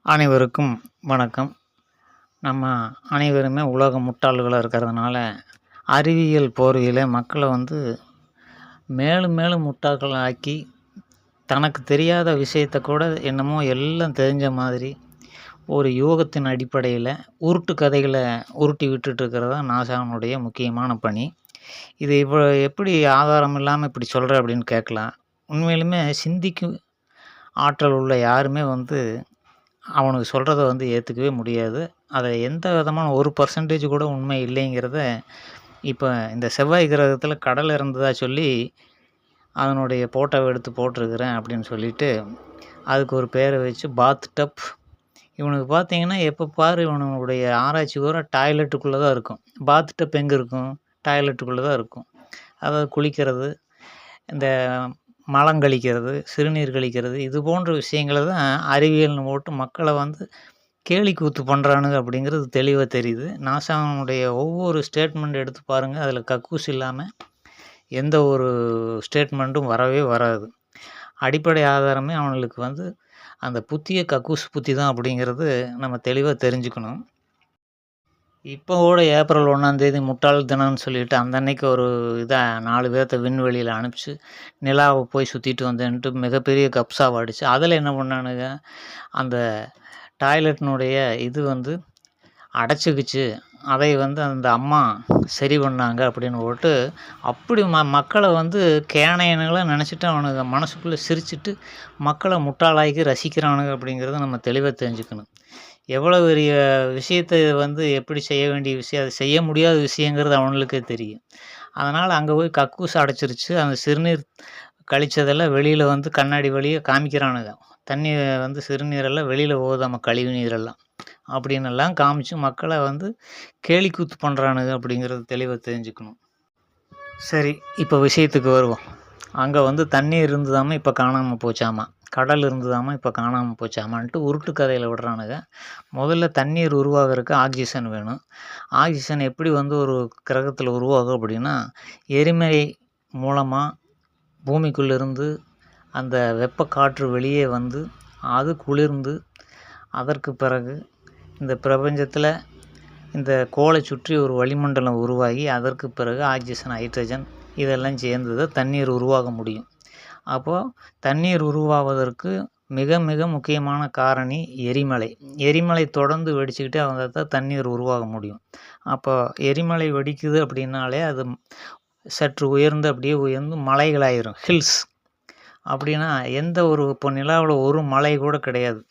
அனைவருக்கும் வணக்கம். நம்ம அனைவருமே உலக முட்டாள்களாக இருக்கிறதுனால, அறிவியல் போர்வையில் மக்களை மேலும் மேலும் முட்டாள்களாக்கி, தனக்கு தெரியாத விஷயத்த கூட என்னமோ எல்லாம் தெரிஞ்ச மாதிரி, ஒரு யூகத்தின் அடிப்படையில் உருட்டு கதைகளை உருட்டி விட்டுட்டு இருக்கிறது தான் நாசாவினுடைய முக்கியமான பணி. இது எப்படி ஆதாரம் இல்லாமல் இப்படி சொல்கிற அப்படின்னு கேட்கலாம். உண்மையிலுமே சிந்திக்கும் ஆற்றல் உள்ள யாருமே அவனுக்கு சொல்கிறத ஏற்றுக்கவே முடியாது. அதை எந்த விதமான 1% கூட உண்மை இல்லைங்கிறத இப்போ இந்த செவ்வாய் கிரகத்தில் கடல் இருந்ததா சொல்லி அதனுடைய ஃபோட்டோவை எடுத்து போட்டிருக்கிறேன் அப்படின்னு சொல்லிட்டு அதுக்கு ஒரு பேரை வச்சு பாத் டப். இவனுக்கு பார்த்தீங்கன்னா எப்போ பாரு இவனுடைய ஆராய்ச்சி பூரா டாய்லெட்டுக்குள்ளே தான் இருக்கும். பாத் டப் எங்கே இருக்கும்? டாய்லெட்டுக்குள்ளே தான் இருக்கும். அதாவது குளிக்கிறது, இந்த மலங்கழிக்கிறது, சிறுநீர் கழிக்கிறது, இது போன்ற விஷயங்களை தான் அறிவியல்னு போட்டு மக்களை கேலி கூத்து பண்ணுறானுங்க அப்படிங்கிறது தெளிவாக தெரியுது. நாசாவினுடைய ஒவ்வொரு ஸ்டேட்மெண்ட் எடுத்து பாருங்கள், அதில் கக்கூஸ் இல்லாமல் எந்த ஒரு ஸ்டேட்மெண்ட்டும் வரவே வராது. அடிப்படை ஆதாரமே அவனுக்கு அந்த புத்திய கக்கூஸ் புத்தி தான் அப்படிங்கிறது நம்ம தெளிவாக தெரிஞ்சுக்கணும். இப்போ கூட ஏப்ரல் 1 முட்டாள் தினம்னு சொல்லிட்டு அந்த அன்னைக்கு ஒரு 4 பேர்த்த விண்வெளியில் அனுப்பிச்சு நிலாவை போய் சுற்றிட்டு வந்தேன்ட்டு மிகப்பெரிய கப்ஸாவை அடித்து அதில் என்ன பண்ணானுங்க, அந்த டாய்லெட்னுடைய இது அடைச்சிக்கிச்சு, அதை அந்த அம்மா சரி பண்ணாங்க அப்படின்னு போட்டு அப்படி மக்களை கேனையனுங்களை நினச்சிட்டு அவனுங்க மனசுக்குள்ளே சிரிச்சிட்டு மக்களை முட்டாளாக்கி ரசிக்கிறானுங்க அப்படிங்கிறத நம்ம தெளிவாக தெரிஞ்சுக்கணும். எவ்வளோ பெரிய விஷயத்தை எப்படி செய்ய வேண்டிய விஷயம், அதை செய்ய முடியாத விஷயங்கிறது அவனுங்களுக்கே தெரியும். அதனால் அங்கே போய் கக்கூஸ் அடைச்சிருச்சு. அந்த சிறுநீர் கழிச்சதெல்லாம் வெளியில் கண்ணாடி வழியே காமிக்கிறானுங்க. தண்ணி சிறுநீரெல்லாம் வெளியில் போகுது, நம்ம கழிவு நீரெல்லாம் அப்படின்னெல்லாம் காமிச்சு மக்களை கேலி கூத்து பண்ணுறானுங்க அப்படிங்கிறது தெளிவாக தெரிஞ்சுக்கணும். சரி, இப்போ விஷயத்துக்கு வருவோம். அங்கே தண்ணீர் இருந்ததாமல் இப்போ காணாமல் போச்சாமா, கடல் இருந்ததாமல் இப்போ காணாமல் போச்சாமான்ட்டு உருட்டு கதையில் விடுறானுங்க. முதல்ல தண்ணீர் உருவாகிறதுக்கு ஆக்சிஜன் வேணும். ஆக்சிஜன் எப்படி ஒரு கிரகத்தில் உருவாகும் அப்படின்னா, எரிமலை மூலமாக பூமிக்குள்ளேருந்து அந்த வெப்ப காற்று வெளியே அது குளிர்ந்து அதற்கு பிறகு இந்த பிரபஞ்சத்தில் இந்த கோளை சுற்றி ஒரு வளிமண்டலம் உருவாகி அதற்கு பிறகு ஆக்சிஜன், ஹைட்ரஜன் இதெல்லாம் சேர்ந்து தான் தண்ணீர் உருவாக முடியும். அப்போது தண்ணீர் உருவாவதற்கு மிக மிக முக்கியமான காரணி எரிமலை. எரிமலை தொடர்ந்து வெடிச்சுக்கிட்டே வந்தால் தான் தண்ணீர் உருவாக முடியும். அப்போ எரிமலை வெடிக்குது அப்படின்னாலே அது சற்று உயர்ந்து அப்படியே உயர்ந்து மலைகளாயிரும், ஹில்ஸ். அப்படின்னா இப்போ நிலாவில் ஒரு மலை கூட கிடையாது.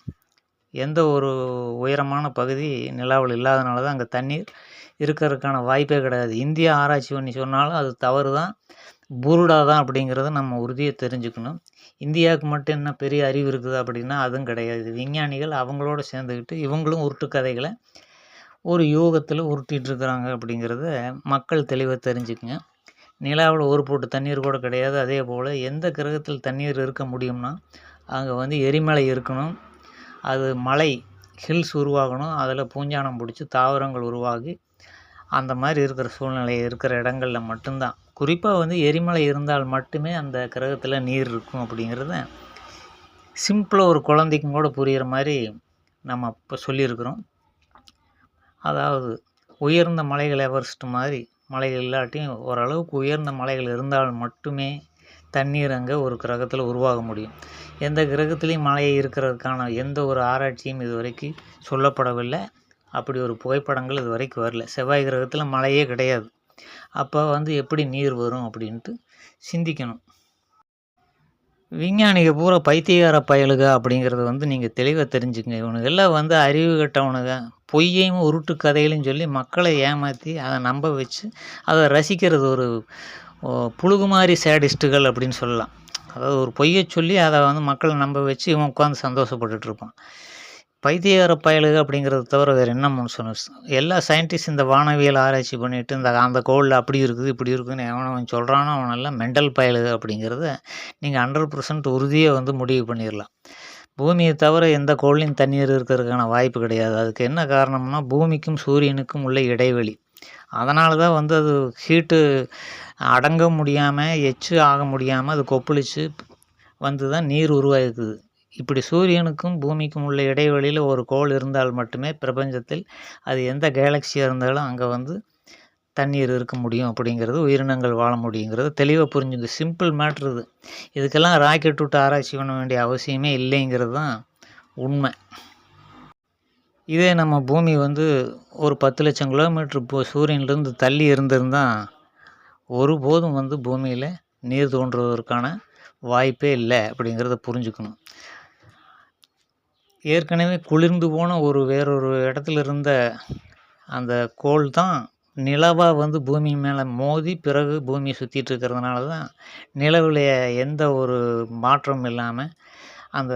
எந்த ஒரு உயரமான பகுதி நிலாவில் இல்லாதனால தான் அங்கே தண்ணீர் இருக்கிறதுக்கான வாய்ப்பே கிடையாது. இந்தியா ஆராய்ச்சி பண்ணி சொன்னாலும் அது தவறு தான், புருடா தான் அப்படிங்கிறத நம்ம உறுதியை தெரிஞ்சுக்கணும். இந்தியாவுக்கு மட்டும் என்ன பெரிய அறிவு இருக்குது அப்படின்னா அதுவும் கிடையாது. விஞ்ஞானிகள் அவங்களோட சேர்ந்துக்கிட்டு இவங்களும் உருட்டு கதைகளை ஒரு யூகத்தில் உருட்டிகிட்டு இருக்கிறாங்க அப்படிங்கிறத மக்கள் தெளிவாக தெரிஞ்சுக்குங்க. நிலாவில் ஒரு போட்டு தண்ணீர் கூட கிடையாது. அதே போல் எந்த கிரகத்தில் தண்ணீர் இருக்க முடியும்னா அங்கே எரிமலை இருக்கணும், அது மலை ஹில்ஸ் உருவாகணும், அதில் பூஞ்சானம் பிடிச்சி தாவரங்கள் உருவாகி அந்த மாதிரி இருக்கிற சூழ்நிலை இருக்கிற இடங்களில் மட்டும்தான், குறிப்பாக எரிமலை இருந்தால் மட்டுமே அந்த கிரகத்தில் நீர் இருக்கும் அப்படிங்கிறத சிம்பிளாக ஒரு குழந்தைக்கும் கூட புரிகிற மாதிரி நம்ம இப்போ சொல்லியிருக்கிறோம். அதாவது உயர்ந்த மலைகள் எவரெஸ்ட் மாதிரி மலைகள் இல்லாட்டியும் ஓரளவுக்கு உயர்ந்த மலைகள் இருந்தால் மட்டுமே தண்ணீர் அங்கே ஒரு கிரகத்தில் உருவாக முடியும். எந்த கிரகத்துலேயும் மலை இருக்கிறதுக்கான எந்த ஒரு ஆராய்ச்சியும் இது வரைக்கும் சொல்லப்படவில்லை. அப்படி ஒரு புகைப்படங்கள் இது வரைக்கும் வரல. செவ்வாய் கிரகத்தில் மழையே கிடையாது. அப்போ எப்படி நீர் வரும் அப்படின்ட்டு சிந்திக்கணும். விஞ்ஞானிகள் பூரா பைத்தியகார பயலுக அப்படிங்கிறது நீங்கள் தெளிவாக தெரிஞ்சுக்கங்க. இவனுங்கெல்லாம் அறிவு கட்டவனுங்க, பொய்யையும் உருட்டு கதைகளையும் சொல்லி மக்களை ஏமாற்றி அதை நம்ப வச்சு அதை ரசிக்கிறது ஒரு புழுகுமாரி சேடிஸ்ட்டுகள் அப்படின்னு சொல்லலாம். அதாவது ஒரு பொய்யை சொல்லி அதை மக்களை நம்ப வச்சு இவன் உட்காந்து சந்தோஷப்பட்டுட்ருப்பான். பைத்தியகார பயலுக அப்படிங்கிறத தவிர வேறு என்ன சொன்ன. எல்லா சயின்டிஸ்ட் இந்த வானவியல் ஆராய்ச்சி பண்ணிவிட்டு அந்த கோளில் அப்படி இருக்குது இப்படி இருக்குதுன்னு அவன் சொல்கிறானோ அவனெல்லாம் மெண்டல் பயலுக அப்படிங்கிறத நீங்கள் 100% உறுதியாக முடிவு பண்ணிடலாம். பூமியை தவிர எந்த கோள்லையும் தண்ணீர் இருக்கிறதுக்கான வாய்ப்பு கிடையாது. அதுக்கு என்ன காரணம்னா பூமிக்கும் சூரியனுக்கும் உள்ள இடைவெளி. அதனால தான் அது ஹீட்டு அடங்க முடியாமல் எச்சு ஆக முடியாமல் அது கொப்பளிச்சு தான் நீர் உருவாகிருக்குது. இப்படி சூரியனுக்கும் பூமிக்கும் உள்ள இடைவெளியில் ஒரு கோள் இருந்தால் மட்டுமே பிரபஞ்சத்தில் அது எந்த கேலக்சியாக இருந்தாலும் அங்கே வந்து தண்ணீர் இருக்க முடியும் அப்படிங்கிறது, உயிரினங்கள் வாழ முடியுங்கிறது தெளிவாக புரிஞ்சுது. சிம்பிள் மேட்ரு இது. இதுக்கெல்லாம் ராக்கெட் விட்டு ஆராய்ச்சி பண்ண வேண்டிய அவசியமே இல்லைங்கிறது தான் உண்மை. இதே நம்ம பூமி வந்து ஒரு 10 லட்சம் கிலோமீட்டர் சூரியன்லேருந்து தள்ளி இருந்திருந்தால் ஒருபோதும் வந்து பூமியில் நீர் தோன்றுவதற்கான வாய்ப்பே இல்லை அப்படிங்கிறத புரிஞ்சுக்கணும். ஏற்கனவே குளிர்ந்து போன வேறொரு இடத்துல இருந்த அந்த கோள் தான் நிலவாக வந்து பூமி மேலே மோதி பிறகு பூமியை சுற்றிட்டு இருக்கிறதுனால தான் நிலவில் எந்த ஒரு மாற்றமும் இல்லாமல் அந்த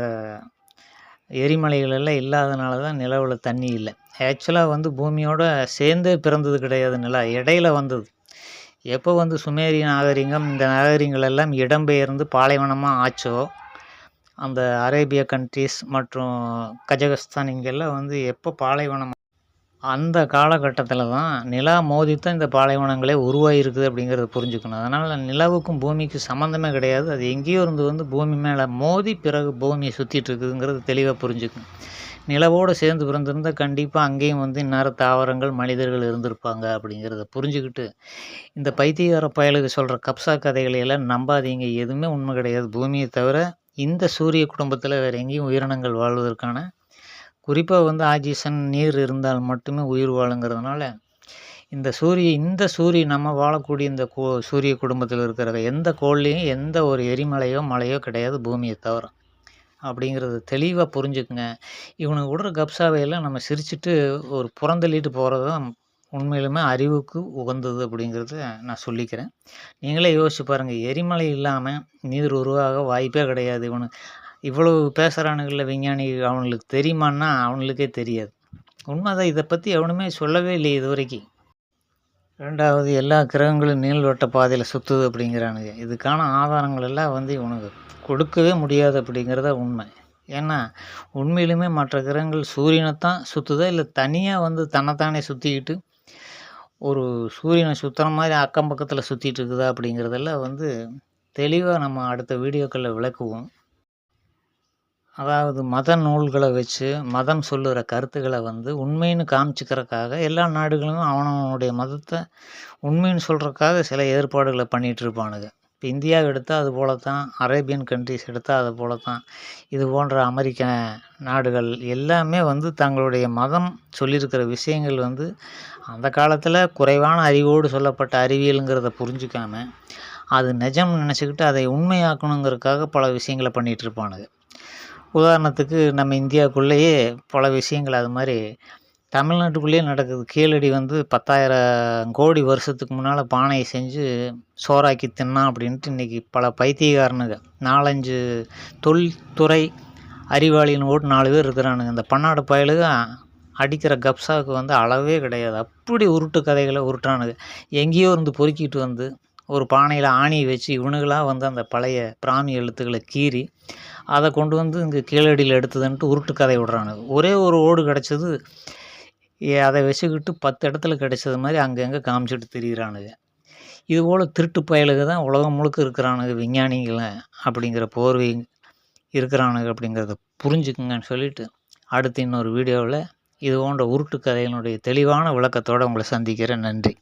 எரிமலைகள் எல்லாம் இல்லாதனால தான் நிலவில் தண்ணி இல்லை. ஆக்சுவலாக வந்து பூமியோட சேர்ந்தே பிறந்தது கிடையாது நிலா, இடையில வந்தது. எப்போ வந்து சுமேரிய நாகரிகம் இந்த நாகரிகங்கள் எல்லாம் இடம்பெயர்ந்து பாலைவனமாக ஆச்சோ, அந்த அரேபிய கண்ட்ரீஸ் மற்றும் கஜகஸ்தான் இங்கெல்லாம் வந்து எப்போ பாலைவனம் அந்த காலகட்டத்தில் தான் நிலா மோதித்தான் இந்த பாலைவனங்களே உருவாகிருக்குது அப்படிங்கிறத புரிஞ்சுக்கணும். அதனால் நிலவுக்கும் பூமிக்கும் சம்மந்தமே கிடையாது. அது எங்கேயோ இருந்து வந்து பூமி மேலே மோதி பிறகு பூமியை சுற்றிட்டு இருக்குதுங்கிறது தெளிவாக புரிஞ்சுக்கணும். நிலவோடு சேர்ந்து பிறந்திருந்தால் கண்டிப்பாக அங்கேயும் வந்து இந்நேரம் தாவரங்கள் மனிதர்கள் இருந்திருப்பாங்க அப்படிங்கிறத புரிஞ்சுக்கிட்டு இந்த பைத்தியக்கார பயலுக்கு சொல்கிற கப்சா கதைகளையெல்லாம் நம்பாதீங்க. எதுவுமே உண்மை கிடையாது. பூமியை தவிர இந்த சூரிய குடும்பத்தில் வேறு எங்கேயும் உயிரினங்கள் வாழ்வதற்கான குறிப்பாக வந்து ஆக்சிஜன் நீர் இருந்தால் மட்டுமே உயிர் வாழுங்கிறதுனால இந்த சூரியன் நம்ம வாழக்கூடிய இந்த சூரிய குடும்பத்தில் இருக்கிற எந்த கோள்லேயும் எந்த ஒரு எரிமலையோ மலையோ கிடையாது பூமியை தவிர அப்படிங்கிறது தெளிவாக புரிஞ்சுக்குங்க. இவனுக்கு விடுற கப்சாவையெல்லாம் நம்ம சிரிச்சுட்டு ஒரு புறந்தள்ளிட்டு போகிறது தான் உண்மையிலுமே அறிவுக்கு உகந்தது அப்படிங்கிறத நான் சொல்லிக்கிறேன். நீங்களே யோசிச்சு பாருங்கள், எரிமலை இல்லாமல் நீர் உருவாக வாய்ப்பே கிடையாது. இவ்வளவு பேசுகிறானுங்கள விஞ்ஞானி, அவனுங்களுக்கு தெரியுமான்னா அவனுங்களுக்கே தெரியாது. உண்மைதான். இதை பற்றி எவனுமே சொல்லவே இல்லையே இது வரைக்கும். 2வது, எல்லா கிரகங்களும் நீள்வட்ட பாதையில் சுற்றுது அப்படிங்கிறானுங்க. இதுக்கான ஆதாரங்கள் எல்லாம் வந்து இவனுக்கு கொடுக்கவே முடியாது அப்படிங்கிறத உண்மை. ஏன்னா உண்மையிலுமே மற்ற கிரகங்கள் சூரியனைத்தான் சுற்றுதா இல்லை தனியாக வந்து தன்னைத்தானே சுற்றிக்கிட்டு ஒரு சூரியனை சுற்றுற மாதிரி அக்கம் பக்கத்தில் சுற்றிட்டு இருக்குதா அப்படிங்கிறதெல்லாம் வந்து தெளிவாக நம்ம அடுத்த வீடியோக்களில் விளக்குவோம். அதாவது மத நூல்களை வச்சு மதம் சொல்லுகிற கருத்துக்களை வந்து உண்மைன்னு காமிச்சிக்கிறதுக்காக எல்லா நாடுகளும் அவனவனுடைய மதத்தை உண்மைன்னு சொல்கிறதுக்காக சில ஏற்பாடுகளை பண்ணிகிட்டு இருப்பானுங்க. இப்போ இந்தியாவை எடுத்தால் அது போல தான், அரேபியன் கண்ட்ரிஸ் எடுத்தால் அது போல தான், இது போன்ற அமெரிக்க நாடுகள் எல்லாமே வந்து தங்களுடைய மதம் சொல்லியிருக்கிற விஷயங்கள் வந்து அந்த காலத்தில் குறைவான அறிவோடு சொல்லப்பட்ட அறிவியலுங்கிறத புரிஞ்சுக்காமல் அது நிஜம் நினச்சிக்கிட்டு அதை உண்மையாக்கணுங்கிறதுக்காக பல விஷயங்களை பண்ணிகிட்டு இருப்பானுங்க. உதாரணத்துக்கு நம்ம இந்தியாவுக்குள்ளேயே பல விஷயங்கள் அது மாதிரி தமிழ்நாட்டுக்குள்ளேயே நடக்குது. கீழடி வந்து 10,000 கோடி வருஷத்துக்கு முன்னால் பானையை செஞ்சு சோறாக்கி தின்னான் அப்படின்ட்டு இன்றைக்கி பல பைத்தியக்காரனுங்க 4-5 தொல்துறை அறிவாளின்னு ஓட்டு 4 பேர் இருக்கிறானுங்க. இந்த பன்னாடு பயலுக அடிக்கிற கப்சாவுக்கு வந்து அளவே கிடையாது. அப்படி உருட்டு கதைகளை உருட்டுறானுங்க. எங்கேயோ இருந்து பொறுக்கிட்டு வந்து ஒரு பானையில் ஆணியை வச்சு இவனுங்களாக வந்து அந்த பழைய பிராமி எழுத்துக்களை கீறி அதை கொண்டு வந்து இங்கே கீழடியில் எடுத்ததுன்ட்டு உருட்டு கதை விடுறானுங்க. ஒரே ஒரு ஓடு கிடச்சது, அதை வச்சுக்கிட்டு 10 இடத்துல கிடைச்சது மாதிரி அங்கங்கே காமிச்சிட்டு திரியிறானுங்க. இதுபோல் திருட்டு பயலுக தான் உலகம் முழுக்க இருக்கிறானுங்க விஞ்ஞானிகளை அப்படிங்கிற போர்வை இருக்கிறானுங்க அப்படிங்கிறத புரிஞ்சுக்குங்கன்னு சொல்லிவிட்டு அடுத்து இன்னொரு வீடியோவில் இது போன்ற உருட்டு கதையினுடைய தெளிவான விளக்கத்தோடு உங்களை சந்திக்கிறேன். நன்றி.